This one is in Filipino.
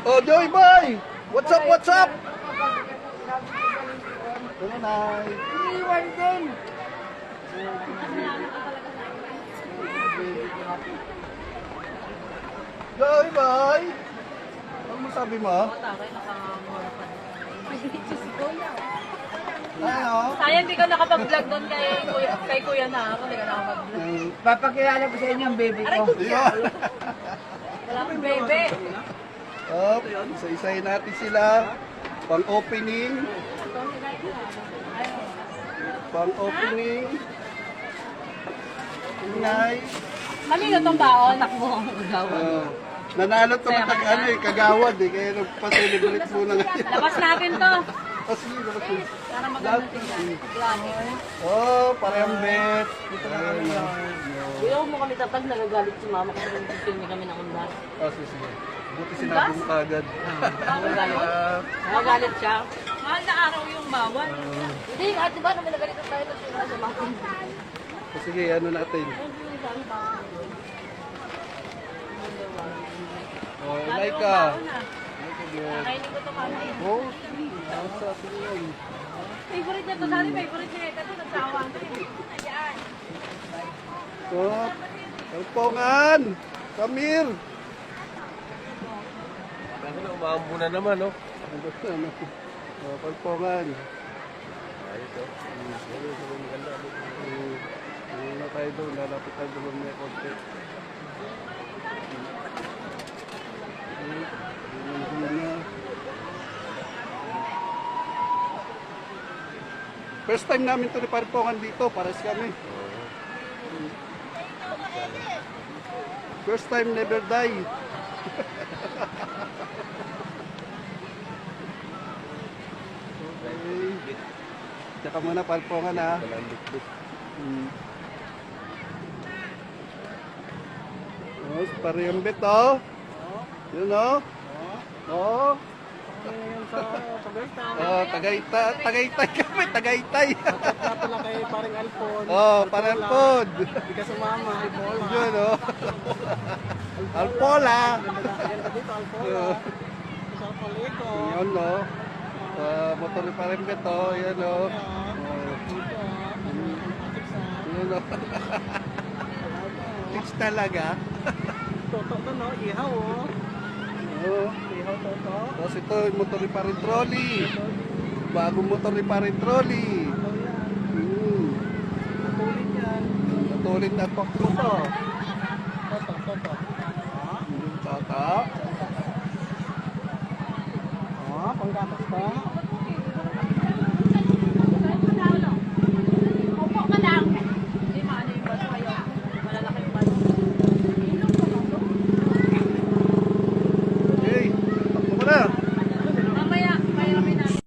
Oh, Joy Boy! What's up, what's up? Ano, Nay? Iniwan din. Joy Boy! Ano masabi mo? Ano? Sayang di ka nakapag-vlog doon kay Kuya na ako. Hindi ka nakapag-vlog. Papakilala ko sa inyo ang baby ko. Yun. Wala akong bebe. Oh, isa-isahin natin sila. Pang-opening. Pang-opening. Inay. Kanino tong baon? Takbo ang gawin. Nanalo to ng kagawad eh. Kaya nagpa-celebrate muna ngayon. Labas natin to. Oh, sige, labas mo. Para maganda tingnan. Vlogging. Oh, parehong bet. Kuya, huwag mo kami tatag, nagagalit si mama kasi nagpipil niya kami ng undas. Oh, sige. Buti sinabi mo kagad. Nagagalit. Nagagalit siya. Mahal na araw yung bawal. Hindi, at diba naman nagalit tayo ng sila sa mga Oh, sige, ano natin? Oh, Laika. Kainin ko to mama. Oh, nasa sige yun. Favorite niya to. Dati favorite niya. Ito nagsawa. Ayan. Oh, Kalpongan. Kamir. Kasi na umaambo na naman, no? Ano? Oh, Kalpongan. Ayos, oh. Maganda. Ano na tayo doon? Lalapit tayo doon may konti. First time namin ito ni Parpongan dito, pares kami. First time, never die. Okay. Tsaka muna, Parpongan ha. Oh, si Pariambit oh. Yun oh. Oh. Oh, Tagaytay kami, Tagaytay. Pala kay paring Alpon. Oh, Parampod. Hindi ka sumama. Alpon. Yun oh. Alpola. Ganda dito, Alpon. Sa Paliko. Yun oh. Motor ni Pariambit oh. Yan oh. Yun oh. Tips talaga. Toto to, no? Ihaw, oh. Oh. Ihaw, toto. Tapos ito, yung motor ni Parin Trolley. Bagong motor ni Parin Trolley. Tutulit yan. Natulit na pakto to. Toto. Tata. Ah, panggatas pa.